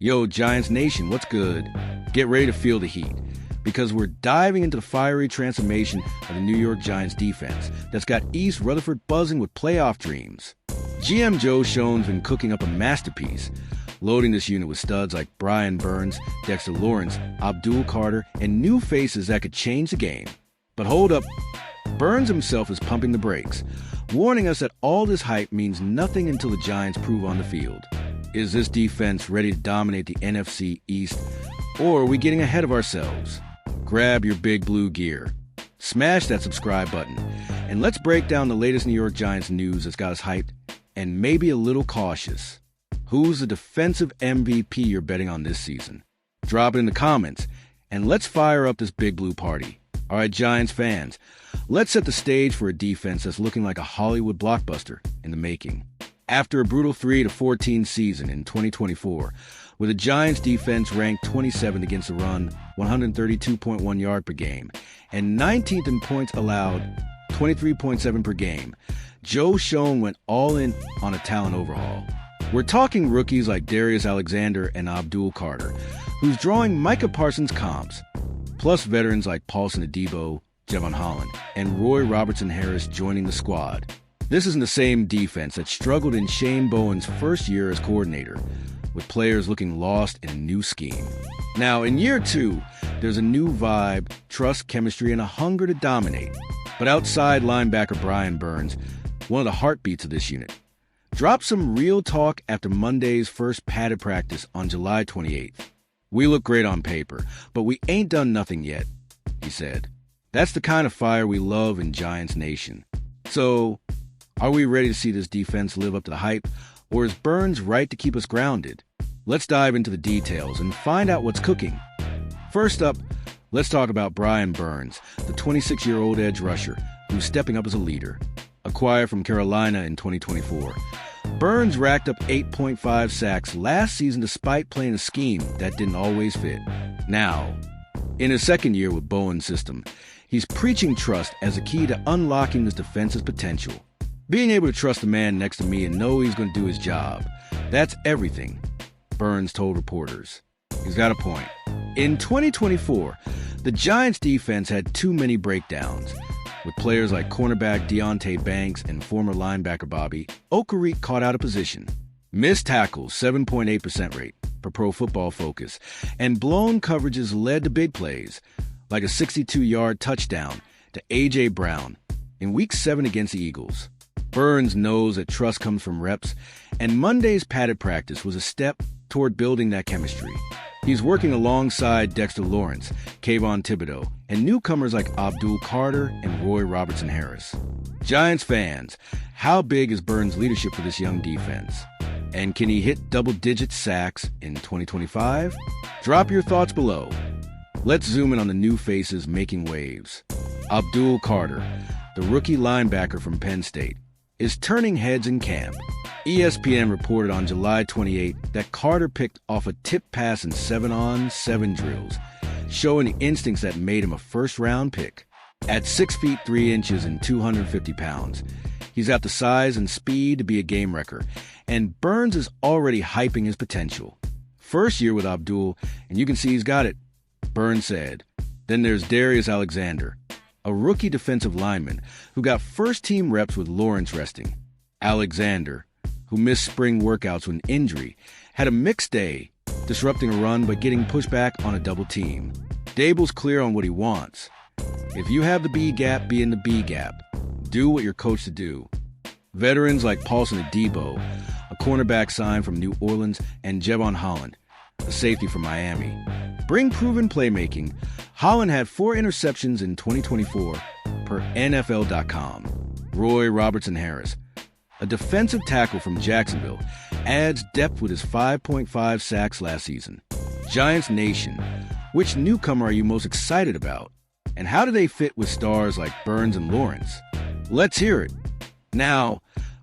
Yo, Giants Nation, what's good? Get ready to feel the heat, because we're diving into the fiery transformation of the New York Giants defense that's got East Rutherford buzzing with playoff dreams. GM Joe Schoen's been cooking up a masterpiece, loading this unit with studs like Brian Burns, Dexter Lawrence, Abdul Carter, and new faces that could change the game. But hold up, Burns himself is pumping the brakes, warning us that all this hype means nothing until the Giants prove on the field. Is this defense ready to dominate the NFC East, or are we getting ahead of ourselves? Grab your big blue gear, smash that subscribe button, and let's break down the latest New York Giants news that's got us hyped and maybe a little cautious. Who's the defensive MVP you're betting on this season? Drop it in the comments, and let's fire up this big blue party. All right, Giants fans, let's set the stage for a defense that's looking like a Hollywood blockbuster in the making. After a brutal 3-14 season in 2024, with the Giants defense ranked 27th against the run, 132.1 yards per game, and 19th in points allowed, 23.7 per game, Joe Schoen went all in on a talent overhaul. We're talking rookies like Darius Alexander and Abdul Carter, who's drawing Micah Parsons comps, plus veterans like Paulson Adebo, Javon Holland, and Roy Robertson-Harris joining the squad. This isn't the same defense that struggled in Shane Bowen's first year as coordinator, with players looking lost in a new scheme. Now, in year two, there's a new vibe, trust, chemistry, and a hunger to dominate. But outside linebacker Brian Burns, one of the heartbeats of this unit, dropped some real talk after Monday's first padded practice on July 28th. "We look great on paper, but we ain't done nothing yet," he said. That's the kind of fire we love in Giants Nation. So, are we ready to see this defense live up to the hype, or is Burns right to keep us grounded? Let's dive into the details and find out what's cooking. First up, let's talk about Brian Burns, the 26-year-old edge rusher who's stepping up as a leader. Acquired from Carolina in 2024, Burns racked up 8.5 sacks last season despite playing a scheme that didn't always fit. Now, in his second year with Bowen's system, he's preaching trust as a key to unlocking this defense's potential. Being able to trust the man next to me and know he's going to do his job, that's everything, Burns told reporters. He's got a point. In 2024, the Giants' defense had too many breakdowns, with players like cornerback Deontay Banks and former linebacker Bobby Okereke caught out of position. Missed tackles, 7.8% rate per Pro Football Focus, and blown coverages led to big plays, like a 62-yard touchdown to A.J. Brown in Week 7 against the Eagles. Burns knows that trust comes from reps, and Monday's padded practice was a step toward building that chemistry. He's working alongside Dexter Lawrence, Kayvon Thibodeau, and newcomers like Abdul Carter and Roy Robertson-Harris. Giants fans, how big is Burns' leadership for this young defense? And can he hit double-digit sacks in 2025? Drop your thoughts below. Let's zoom in on the new faces making waves. Abdul Carter, the rookie linebacker from Penn State, is turning heads in camp. ESPN reported on July 28 that Carter picked off a tip pass in 7-on-7 drills, showing the instincts that made him a first-round pick. At 6 feet 3 inches and 250 pounds, he's got the size and speed to be a game wrecker, and Burns is already hyping his potential. First year with Abdul, and you can see he's got it, Burns said. Then there's Darius Alexander, a rookie defensive lineman who got first-team reps with Lawrence resting. Alexander, who missed spring workouts with an injury, had a mixed day, disrupting a run but getting pushed back on a double team. Dable's clear on what he wants. If you have the B gap, be in the B gap. Do what you're coached to do. Veterans like Paulson Adebo, a cornerback signed from New Orleans, and Javon Holland, a safety from Miami, bring proven playmaking. Holland had 4 interceptions in 2024 per NFL.com. Roy Robertson-Harris, a defensive tackle from Jacksonville, adds depth with his 5.5 sacks last season. Giants Nation, which newcomer are you most excited about? And how do they fit with stars like Burns and Lawrence? Let's hear it. Now,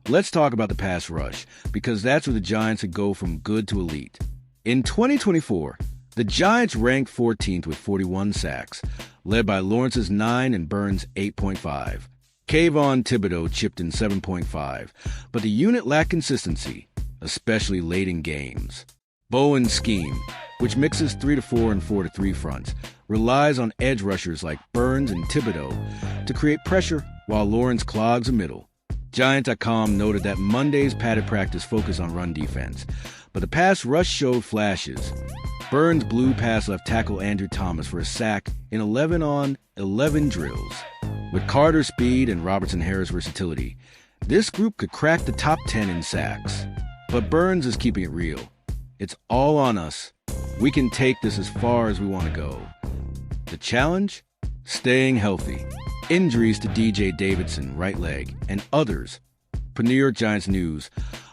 let's talk about the pass rush, because that's where the Giants would go from good to elite. In 2024, the Giants ranked 14th with 41 sacks, led by Lawrence's 9 and Burns' 8.5. Kayvon Thibodeau chipped in 7.5, but the unit lacked consistency, especially late in games. Bowen's scheme, which mixes 3-4 and 4-3 fronts, relies on edge rushers like Burns and Thibodeau to create pressure while Lawrence clogs the middle. Giants.com noted that Monday's padded practice focused on run defense, but the pass rush showed flashes. Burns blew past left tackle Andrew Thomas for a sack in 11-on-11 drills. With Carter's speed and Robertson-Harris' versatility, this group could crack the top 10 in sacks. But Burns is keeping it real. It's all on us. We can take this as far as we want to go. The challenge? Staying healthy. Injuries to DJ Davidson, right leg, and others, per New York Giants News,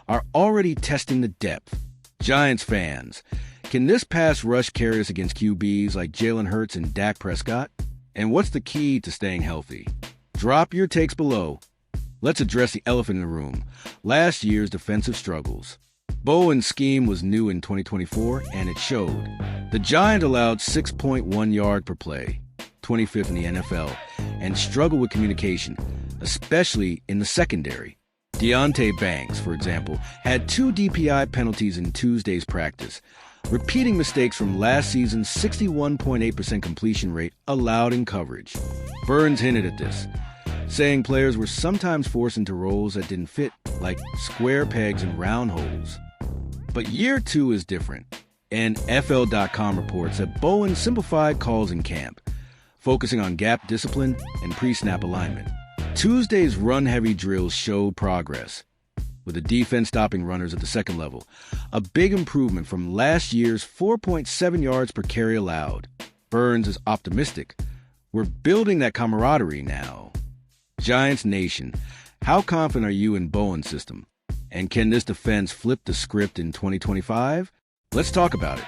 are already testing the depth. Giants fans, can this pass rush carry us against QBs like Jalen Hurts and Dak Prescott? And what's the key to staying healthy? Drop your takes below. Let's address the elephant in the room, last year's defensive struggles. Bowen's scheme was new in 2024, and it showed. The Giants allowed 6.1 yards per play, 25th in the NFL, and struggled with communication, especially in the secondary. Deonte Banks, for example, had 2 DPI penalties in Tuesday's practice, repeating mistakes from last season's 61.8% completion rate allowed in coverage. Burns hinted at this, saying players were sometimes forced into roles that didn't fit, like square pegs and round holes. But year 2 is different, and FL.com reports that Bowen simplified calls in camp, focusing on gap discipline and pre-snap alignment. Tuesday's run-heavy drills showed progress, with the defense stopping runners at the second level, a big improvement from last year's 4.7 yards per carry allowed. Burns is optimistic. We're building that camaraderie now. Giants Nation, how confident are you in Bowen's system? And can this defense flip the script in 2025? Let's talk about it.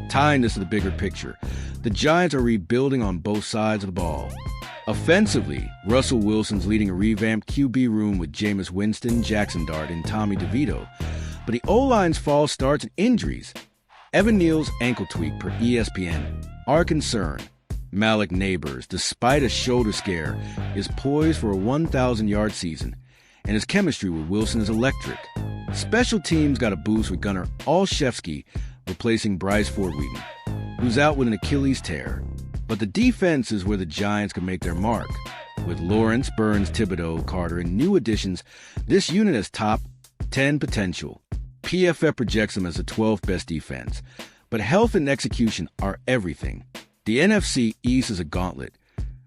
Tying this to the bigger picture, the Giants are rebuilding on both sides of the ball. Offensively, Russell Wilson's leading a revamped QB room with Jameis Winston, Jackson Dart, and Tommy DeVito. But the O-line's false starts and injuries, Evan Neal's ankle tweak per ESPN, are a concern. Malik Neighbors, despite a shoulder scare, is poised for a 1,000-yard season, and his chemistry with Wilson is electric. Special teams got a boost with gunner Olszewski replacing Bryce Ford-Wheaton, who's out with an Achilles tear. But the defense is where the Giants can make their mark. With Lawrence, Burns, Thibodeau, Carter, and new additions, this unit has top 10 potential. PFF projects them as the 12th best defense. But health and execution are everything. The NFC East is a gauntlet.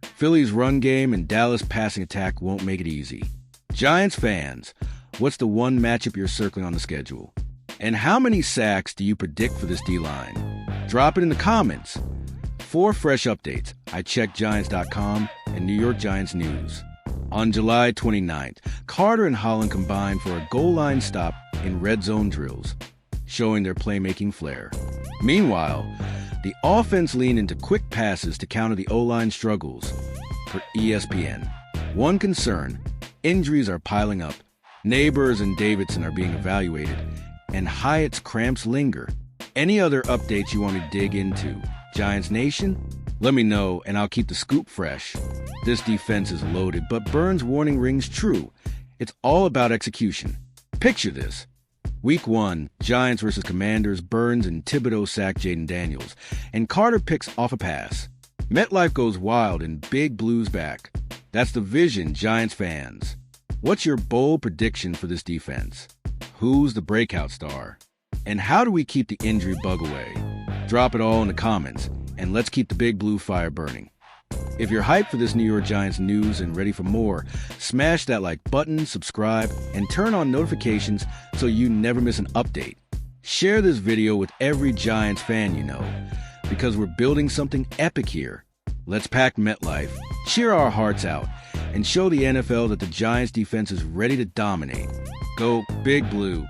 Philly's run game and Dallas' passing attack won't make it easy. Giants fans, what's the one matchup you're circling on the schedule? And how many sacks do you predict for this D-line? Drop it in the comments. For fresh updates, I check Giants.com and New York Giants News. On July 29th, Carter and Holland combined for a goal line stop in red zone drills, showing their playmaking flair. Meanwhile, the offense leaned into quick passes to counter the O-line struggles, per ESPN. One concern, injuries are piling up. Neighbors and Davidson are being evaluated, and Hyatt's cramps linger. Any other updates you want me to dig into? Giants Nation? Let me know, and I'll keep the scoop fresh. This defense is loaded, but Burns' warning rings true. It's all about execution. Picture this. Week 1, Giants versus Commanders, Burns and Thibodeau sack Jaden Daniels, and Carter picks off a pass. MetLife goes wild and Big Blue's back. That's the vision, Giants fans. What's your bold prediction for this defense? Who's the breakout star? And how do we keep the injury bug away? Drop it all in the comments, and let's keep the Big Blue fire burning. If you're hyped for this New York Giants news and ready for more, smash that like button, subscribe, and turn on notifications so you never miss an update. Share this video with every Giants fan you know, because we're building something epic here. Let's pack MetLife, cheer our hearts out, and show the NFL that the Giants defense is ready to dominate. Go Big Blue.